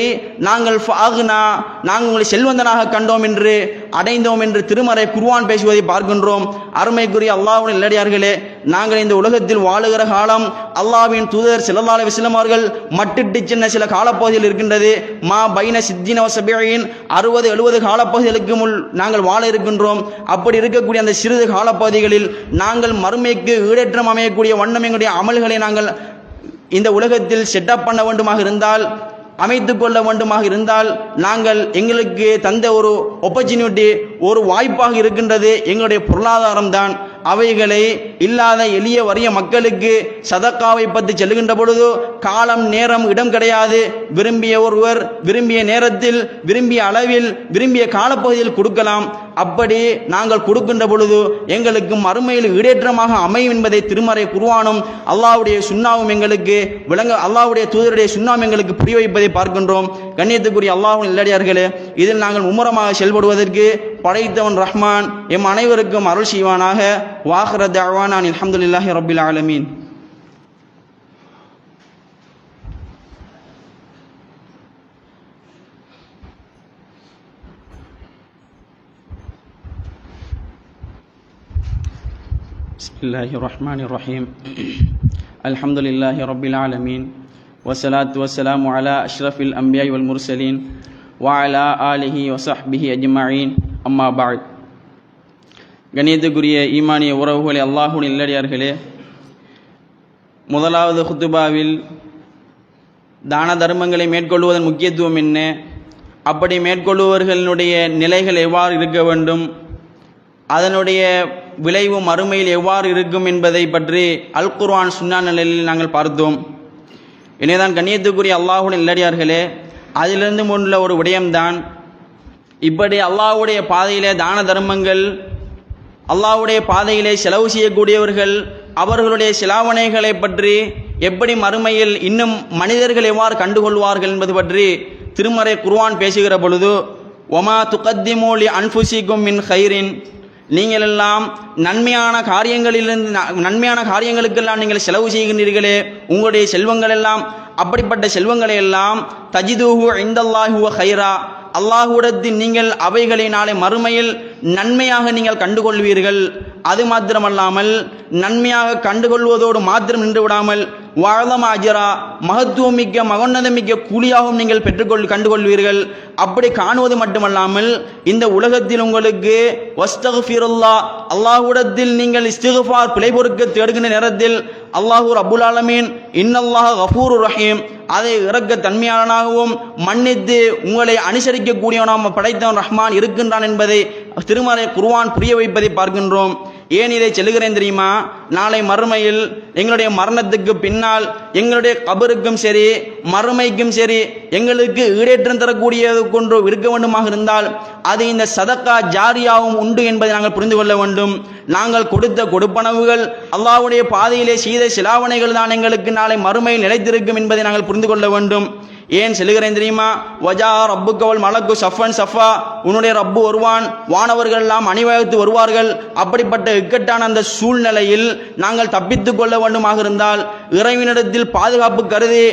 Speaker 1: நாங்கள் ஃபாக்னா, நாங்கள் உங்களை செல்வந்தனாக கண்டோம் என்று அடைந்தோம் என்று திருமறை குர்ஆன் பேசுவதை பார்க்கின்றோம். அருமைக்குரிய அல்லாஹ்வின் நல்லடியார்களே, நாங்கள் இந்த உலகத்தில் வாழுகிற காலம் அல்லாஹ்வின் தூதர் ஸல்லல்லாஹு அலைஹி வஸல்லம் அவர்கள் மட்டிட்டு சின்ன சில காலப்பகுதியில் இருக்கின்றது. மா பைன சித்தின வ சபீன் 60-70 காலப்பகுதிகளுக்கு முன் நாங்கள் வாழ இருக்கின்றோம். அப்படி இருக்கக்கூடிய அந்த சிறிது காலப்பகுதிகளில் நாங்கள் மறுமைக்கு ஈடேற்றம் அமையக்கூடிய வண்ணம் எங்களுடைய அமல்களை நாங்கள் இந்த உலகத்தில் செட்டப் பண்ண வேண்டுமாக இருந்தால், அமைத்துக் கொள்ள வேண்டுமாக இருந்தால், நாங்கள் எங்களுக்கு தந்த ஒரு ஆப்பர்ச்சுனிட்டி, ஒரு வாய்ப்பாக இருக்கின்றது எங்களுடைய பொருளாதாரம் தான். அவைகளை இல்லாத எளிய வறிய மக்களுக்கு சதக்காவை பற்றி செல்லுகின்ற பொழுது காலம் நேரம் இடம் கிடையாது. விரும்பிய ஒருவர் விரும்பிய நேரத்தில் விரும்பிய அளவில் விரும்பிய காலப்பகுதியில் கொடுக்கலாம். அப்படி நாங்கள் கொடுக்கின்ற பொழுது எங்களுக்கு மறுமையில் ஈடேற்றமாக அமையும் என்பதை திருமறை குர்ஆனும் அல்லாஹ்வுடைய சுன்னாவும் எங்களுக்கு அல்லாஹ்வுடைய தூதருடைய சுன்னாவும் எங்களுக்கு புரிய வைப்பதை பார்க்கின்றோம். கண்ணியத்துக்குரிய அல்லாஹ்வின் நல்லடியார்களே, இதில் நாங்கள் மும்முரமாக செயல்படுவதற்கு படைத்தவன் ரஹ்மான் எம் அனைவருக்கும் அருள் செய்வானாக. வாஹிர தஅவானா அல்ஹம்துலில்லாஹி ரப்பில் ஆலமீன். பிஸ்மில்லாஹிர் ரஹ்மானிர் ரஹீம். அல்ஹம்துலில்லாஹி ரப்பில் ஆலமீன். வஸ்ஸலாத்து வஸ்ஸலாமு அலா அஷ்ரஃபில் அன்பியாஇ வல் முர்சலீன் வ அலா ஆலிஹி வ ஸஹ்பிஹி அஜ்மஈன். அம்மா பஅத். கண்ணியத்துக்குரிய ஈமானிய உறவுகளே, அல்லாஹ்வின் நல்லடியார்களே, முதலாவது குத்துபாவில் தான தர்மங்களை மேற்கொள்வதன் முக்கியத்துவம் என்ன, அப்படி மேற்கொள்ளுவர்களுடைய நிலைகள் எவ்வாறு இருக்க வேண்டும், அதனுடைய விளைவு மறுமையில் எவ்வாறு இருக்கும் என்பதை பற்றி அல் குர்ஆன் சுன்னா நிலையில் நாங்கள் பார்த்தோம். எனவேதான் கண்ணியத்துக்குரிய அல்லாஹ்வின் நல்லடியார்களே, அதிலிருந்து முன்னுள்ள ஒரு விடயம்தான் இப்படி அல்லாஹ்வுடைய பாதையிலே தான தர்மங்கள், அல்லாஹ்வுடைய பாதையிலே செலவு செய்யக்கூடியவர்கள் அவர்களுடைய செலாவணைகளை பற்றி எப்படி மறுமையில் இன்னும் மனிதர்கள் எவ்வாறு கண்டுகொள்வார்கள் என்பது பற்றி திருமறை குர்ஆன் பேசுகிற பொழுது, ஒமா துகத்திமூ லி அன்ஃபுசிக்கும் மின் கைரின், நீங்கள் எல்லாம் நன்மையான காரியங்களுக்கெல்லாம் நீங்கள் செலவு செய்கின்றீர்களே, உங்களுடைய செல்வங்கள் எல்லாம், அப்படிப்பட்ட செல்வங்களை எல்லாம் தஜிதுஹு இந்தல்லாஹி ஹுவ கைரா, அல்லாஹ்விடத்தில் நீங்கள் அவைகளை நாளை மறுமையில் நன்மையாக நீங்கள் கண்டுகொள்வீர்கள். அது மாத்திரமல்லாமல் நன்மையாக கண்டுகொள்வதோடு மாத்திரம் நின்று விடாமல் வாழம் அஜரா, மகத்துவமிக்க மகோன்னதமிக்க கூலியாகவும் நீங்கள் கண்டுகொள்வீர்கள். அப்படி காணுவது மட்டுமல்லாமல் இந்த உலகத்தில் உங்களுக்கு வஸ்தக்ஃபிருல்லாஹ், அல்லாஹ்விடத்தில் நீங்கள் இஸ்திக்ஃபார் பிழை பொறுக்க தேடுகின்ற நேரத்தில் அல்லாஹு ரப்புல் ஆலமீன் இன்னல்லாஹ கஃபூருர் ரஹீம், அதை இறக்க தன்மையானவனாகவும் மன்னித்து உங்களை அனுசரிக்கக்கூடியவனாக படைத்தவன் ரஹ்மான் இருக்கின்றான் என்பதை திருமறை குர்ஆன் புரிய வைப்பதை பார்க்கின்றோம். ஏன் இதை சொல்லுகிறேன் தெரியுமா? நாளை மறுமையில் எங்களுடைய மரணத்துக்கு பின்னால் எங்களுடைய கபருக்கும் சரி மறுமைக்கும் சரி எங்களுக்கு ஈடேற்றம் தரக்கூடியது கொண்டு இருக்க வேண்டுமாக இருந்தால் அது இந்த சதக்கா ஜாரியாவும் உண்டு என்பதை நாங்கள் புரிந்து கொள்ள வேண்டும். நாங்கள் கொடுத்த கொடுப்பனவுகள் அல்லாஹ்வுடைய பாதையிலே செய்த சிலாவணைகள் தான் எங்களுக்கு நாளை மறுமையில் நிலைத்திருக்கும் என்பதை நாங்கள் புரிந்து கொள்ள வேண்டும். ஏன் செல்லுகிறேன் தெரியுமா? வஜா ரப்புக்கவல் மலக்கு சஃபன் சஃபா, உன்னுடைய ரப்பு வருவான், வானவர்கள் எல்லாம் அணிவகுத்து வருவார்கள். அப்படிப்பட்ட இக்கட்டான அந்த சூழ்நிலையில் நாங்கள் தப்பித்துக் கொள்ள வேண்டுமாக இருந்தால் இறைவனிடத்தில் பாதுகாப்பு கருதி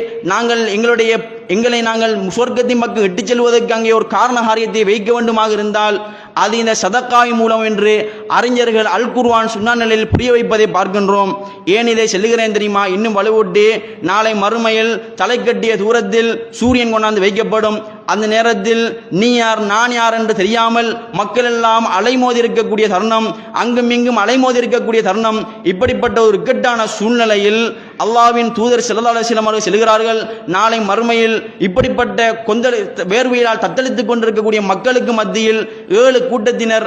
Speaker 1: எங்களை நாங்கள் சொர்க்கத்தின் பக்கம் இட்டுச் செல்வதற்கு அங்கே ஒரு காரண காரியத்தை வைக்க வேண்டுமாக இருந்தால் அது இந்த சதக்காவின் மூலம் என்று அறிஞர்கள் அல் குர்ஆன் சுன்னா நிலையில் புரிய வைப்பதை பார்க்கின்றோம். ஏன் இதை செல்லுகிறேன் தெரியுமா? இன்னும் வலுவூட்டி நாளை மறுமையில் தலை கட்டிய தூரத்தில் சூரியன் கொண்டாந்து வைக்கப்படும். அந்த நேரத்தில் நீ யார் நான் யார் என்று தெரியாமல் மக்கள் எல்லாம் அலைமோதி இருக்கக்கூடிய தருணம், அங்கும் இங்கும் அலைமோதி இருக்கக்கூடிய தருணம். இப்படிப்பட்ட ஒரு இக்கட்டான சூழ்நிலையில் அல்லாஹ்வின் தூதர் ஸல்லல்லாஹு அலைஹி வஸல்லம் அவர்கள் செல்கிறார்கள். நாளை மறுமையில் இப்படிப்பட்ட வேர்வையால் தத்தளித்துக் கொண்டிருக்கக்கூடிய மக்களுக்கு மத்தியில் 7 கூட்டத்தினர்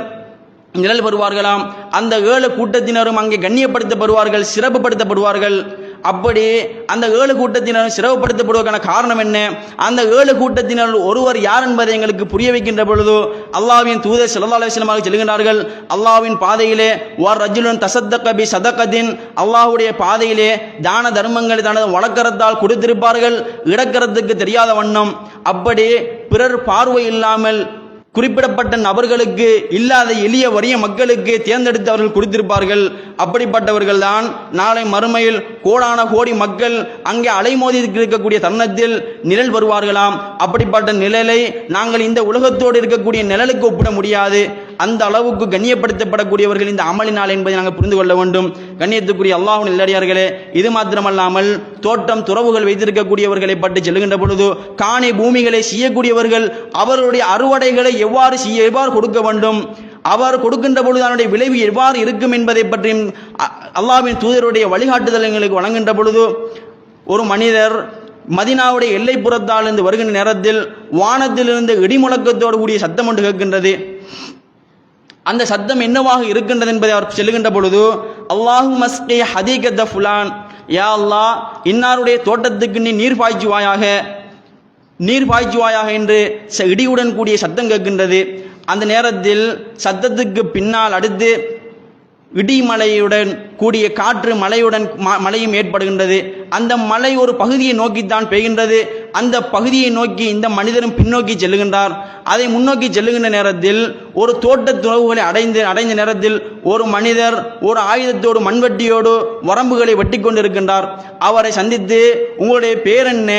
Speaker 1: நிழல் பெறுவார்களாம். அந்த 7 கூட்டத்தினரும் அங்கே கண்ணியப்படுத்தப்படுவார்கள், சிறப்புப்படுத்தப்படுவார்கள். அப்படி அந்த 7 கூட்டத்தினர் சிரமப்படுத்தப்படுவதற்கான காரணம் என்ன? அந்த 7 கூட்டத்தினர் ஒருவர் யார் என்பதை எங்களுக்கு புரிய வைக்கின்ற பொழுது அல்லாஹ்வின் தூதர் ஸல்லல்லாஹு அலைஹி வஸல்லம் சொல்லுகிறார்கள், அல்லாஹ்வின் பாதையிலே ரஜுலுன் தஸத்தக பி ஸதகத்தின், அல்லாஹ்வுடைய பாதையிலே தான தர்மங்களை தனது வலக்கரத்தால் கொடுத்திருப்பார்கள், இடக்கரத்துக்கு தெரியாத வண்ணம். அப்படி பிறர் பார்வை இல்லாமல் குறிப்பிடப்பட்ட நபர்களுக்கு இல்லாத எளிய வறிய மக்களுக்கு தேர்ந்தெடுத்து அவர்கள் கொடுத்திருப்பார்கள். அப்படிப்பட்டவர்கள் தான் நாளை மறுமையில் கோடான கோடி மக்கள் அங்கே அலைமோதி இருக்கக்கூடிய தருணத்தில் நிழல் வருவார்களாம். அப்படிப்பட்ட நிழலை நாங்கள் இந்த உலகத்தோடு இருக்கக்கூடிய நிழலுக்கு ஒப்பிட முடியாது. அந்த அளவுக்கு கண்ணியப்படுத்தப்படக்கூடியவர்கள் இந்த அமலினால் என்பதை நாங்கள் புரிந்து கொள்ள வேண்டும். கண்ணியத்துக்குரிய அல்லாஹ்வின் நல்லடியார்களே, இது மாத்திரமல்லாமல் தோட்டம் துறவுகள் வைத்திருக்கக்கூடியவர்களை பற்றி சொல்லுகின்ற பொழுது காணி பூமிகளை செய்யக்கூடியவர்கள் அவர்களுடைய அறுவடைகளை எவ்வாறு கொடுக்க வேண்டும், அவர் கொடுக்கின்ற பொழுது அதனுடைய விளைவு எவ்வாறு இருக்கும் என்பதை பற்றியும் அல்லாஹ்வின் தூதருடைய வழிகாட்டுதல் எங்களுக்கு வழங்குகின்ற பொழுது, ஒரு மனிதர் மதீனாவுடைய எல்லைப்புறத்தாலிருந்து வருகின்ற நேரத்தில் வானத்திலிருந்து இடிமுழக்கத்தோடு கூடிய சத்தம் ஒன்று கேட்கின்றது. அந்த சத்தம் என்னவாக இருக்கின்றது என்பதை அவர் சொல்லுகின்ற பொழுது, அல்லாஹு மஸ்கி ஹதீகத ஃபுலான், யா அல்லாஹ் இன்னாருடைய தோட்டத்துக்கு நீ நீர் பாய்ச்சுவாயாக என்று இடியுடன் கூடிய சத்தம் கேட்கின்றது. அந்த நேரத்தில் சத்தத்துக்கு பின்னால் அடுத்து இடிமலையுடன் கூடிய காற்று மழையும் ஏற்படுகின்றது. அந்த மலை ஒரு பகுதியை நோக்கித்தான் பெய்கின்றது. அந்த பகுதியை நோக்கி இந்த மனிதரும் பின்னோக்கி செல்லுகின்றார். அதை முன்னோக்கி செல்லுகின்ற நேரத்தில் ஒரு தோட்ட துறவுகளை அடைந்த நேரத்தில் ஒரு மனிதர் ஒரு ஆயுதத்தோடு மண்வெட்டியோடு வரம்புகளை வெட்டி கொண்டிருக்கின்றார். அவரை சந்தித்து உங்களுடைய பேர் என்ன,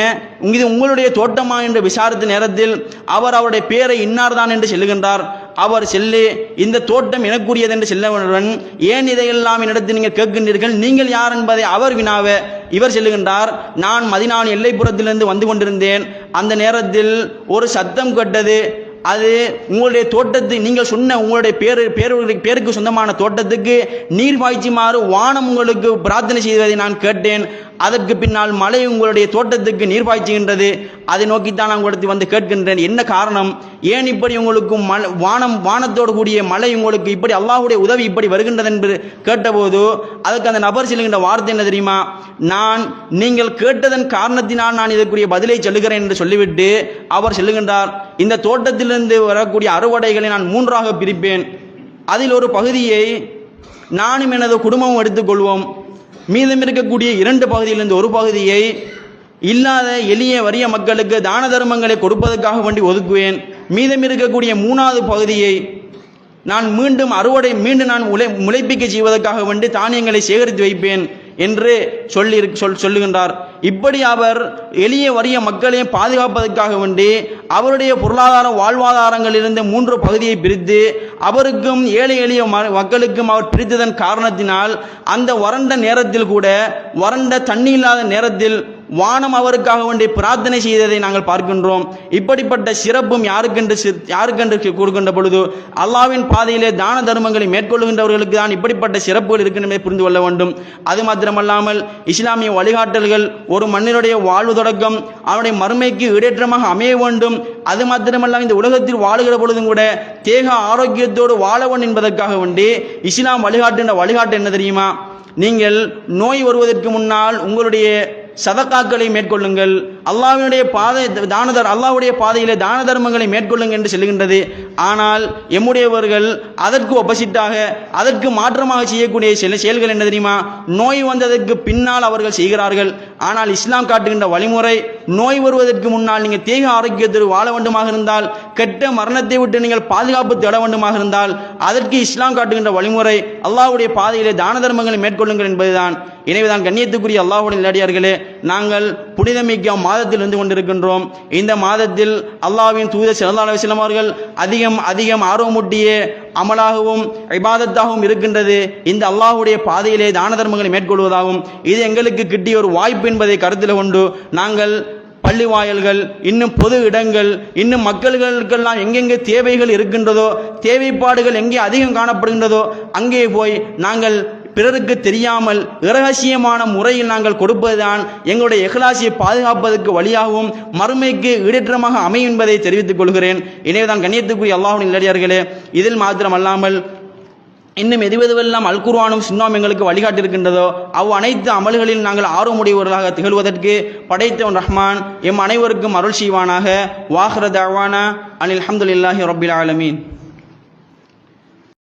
Speaker 1: இது உங்களுடைய தோட்டமா என்று விசாரித்த நேரத்தில் அவருடைய பேரை இன்னார்தான் என்று சொல்லுகின்றார். அவர் செல்லு இந்த தோட்டம் எனக்குரியது என்று செல்லவனுடன், ஏன் இதையெல்லாம் என்னிடத்தில் நீங்கள் கேட்கின்றீர்கள், நீங்கள் யார் என்பதை அவர் வினாவ இவர் செல்லுகின்றார், நான் மதீனாவின் எல்லைப்புறத்திலிருந்து வந்து கொண்டிருந்தேன். அந்த நேரத்தில் ஒரு சத்தம் கேட்டது. அது உங்களுடைய தோட்டத்துக்கு நீங்கள் சொன்ன உங்களுடைய பேருக்கு சொந்தமான தோட்டத்துக்கு நீர் பாய்ச்சுமாறு வானம் உங்களுக்கு பிரார்த்தனை செய்வதை நான் கேட்டேன். அதற்கு பின்னால் மழை உங்களுடைய தோட்டத்துக்கு நீர் பாய்ச்சுகின்றது. அதை நோக்கித்தான் நான் உங்களுக்கு வந்து கேட்கின்றேன், என்ன காரணம், ஏன் இப்படி உங்களுக்கு வானத்தோடு கூடிய மழை உங்களுக்கு இப்படி அல்லாஹ்வுடைய உதவி இப்படி வருகின்றது என்று கேட்டபோது அதுக்கு அந்த நபர் சொல்லுகின்ற வார்த்தை என்ன தெரியுமா, நீங்கள் கேட்டதன் காரணத்தினால் நான் இதற்குரிய பதிலை சொல்லுகிறேன் என்று சொல்லிவிட்டு அவர் சொல்லுகின்றார், இந்த தோட்டத்திலிருந்து வரக்கூடிய அறுவடைகளை நான் 3ஆக பிரிப்பேன். அதில் ஒரு பகுதியை நானும் எனது குடும்பமும் எடுத்துக்கொள்வோம். மீதம் இருக்கக்கூடிய 2 பகுதியிலிருந்து ஒரு பகுதியை இல்லாத எளிய வறிய மக்களுக்கு தான தர்மங்களை கொடுப்பதற்காக வேண்டி ஒதுக்குவேன். மீதம் இருக்கக்கூடிய 3வது பகுதியை நான் மீண்டும் நான் முளைப்பிக்க செய்வதற்காக வேண்டி தானியங்களை சேகரித்து வைப்பேன் என்று சொல்லுகின்றார். இப்படி அவர் எளிய வறிய மக்களையும் பாதுகாப்பதற்காக வேண்டி அவருடைய பொருளாதார வாழ்வாதாரங்களிலிருந்து 3 பகுதியை பிரித்து அவருக்கும் ஏழை எளிய மக்களுக்கும் அவர் பிரித்ததன் காரணத்தினால் அந்த வறண்ட நேரத்தில் கூட, வறண்ட தண்ணி இல்லாத நேரத்தில் வானம் அவருக்காக வேண்டி பிரார்த்தனை செய்ததை நாங்கள் பார்க்கின்றோம். இப்படிப்பட்ட சிறப்பும் யாருக்கென்று கொடுக்கின்ற பொழுது அல்லாஹ்வின் பாதையிலே தான தர்மங்களை மேற்கொள்கின்றவர்களுக்கு தான் இப்படிப்பட்ட சிறப்புகள் இருக்கின்றன புரிந்து கொள்ள வேண்டும். அது மாத்திரமல்லாமல் இஸ்லாமிய வழிகாட்டல்கள் ஒரு மனிதனுடைய வாழ்வு தொடக்கம் அவனுடைய மறுமைக்கு ஈடேற்றமாக அமைய வேண்டும். அது மாத்திரமல்லாமல் இந்த உலகத்தில் வாழுகிற பொழுதும் கூட தேக ஆரோக்கியத்தோடு வாழ வேண்டும் என்பதற்காக வேண்டி இஸ்லாம் வழிகாட்டு என்ன தெரியுமா, நீங்கள் நோய் வருவதற்கு முன்னால் உங்களுடைய சதகாக்களை மேற்கொள்ளுங்கள், அல்லாஹ்வுடைய பாதையிலே தான தர்மங்களை மேற்கொள்ளுங்கள் என்று சொல்லுகின்றது. ஆனால் எம்முடையவர்கள் அதற்கு ஒப்போசிட்டாக, அதற்கு மாற்றமாக செய்யக்கூடிய சில செயல்கள் என்ன தெரியுமா, நோய் வந்ததற்கு பின்னால் அவர்கள் செய்கிறார்கள். ஆனால் இஸ்லாம் காட்டுகின்ற வழிமுறை, நோய் வருவதற்கு முன்னால் நீங்கள் தேக ஆரோக்கியத்தில் வாழ வேண்டுமாக இருந்தால், கெட்ட மரணத்தை விட்டு நீங்கள் பாதுகாப்பு தேட வேண்டுமாக இருந்தால், அதற்கு இஸ்லாம் காட்டுகின்ற வழிமுறை அல்லாஹ்வுடைய பாதையிலே தான தர்மங்களை மேற்கொள்ளுங்கள் என்பதுதான். எனவேதான் கண்ணியத்துக்குரிய அல்லாஹ்வுடைய நல்லடியார்களே, நாங்கள் புனிதமிக்க மாதத்தில் இருந்து கொண்டிருக்கின்றோம். இந்த மாதத்தில் அல்லாஹ்வின் தூதர் ஸல்லல்லாஹு அலைஹி வஸல்லம் அவர்கள் அதிகம் ஆர்வமூட்டிய அமலாகவும் இபாதத்தாகவும் இருக்கின்றது இந்த அல்லாஹ்வுடைய பாதையிலே தான தர்மங்களை மேற்கொள்வதாகும். இது எங்களுக்கு கிட்டிய ஒரு வாய்ப்பு என்பதை கருத்தில் கொண்டு நாங்கள் பள்ளி வாயல்கள், இன்னும் பொது இடங்கள், இன்னும் மக்களுக்கெல்லாம் எங்கெங்கே தேவைகள் இருக்கின்றதோ, தேவைப்பாடுகள் எங்கே அதிகம் காணப்படுகின்றதோ அங்கே போய் நாங்கள் பிறருக்கு தெரியாமல் இரகசியமான முறையில் நாங்கள் கொடுப்பதுதான் எங்களுடைய இஹ்லாஸை பாதுகாப்பதற்கு வழியாகவும் மறுமைக்கு ஈடேற்றமாக அமையும் என்பதை தெரிவித்துக் கொள்கிறேன். எனவே தான் கண்ணியத்துக்குரிய அல்லாஹ்வின் நல்லடியார்களே, இதில் மாத்திரமல்லாமல் இன்னும் எதுவெல்லாம் அல் குர்ஆனும் சுன்னாவும் எங்களுக்கு வழிகாட்டியிருக்கின்றதோ அனைத்து அமல்களில் நாங்கள் ஆர்வமுடையவர்களாக திகழ்வதற்கு படைத்தவன் ரஹ்மான் எம் அனைவருக்கும் அருள் செய்வானாக. வாஹிர தஅவானா அனில் ஹம்துலில்லாஹி ரப்பில் ஆலமீன்.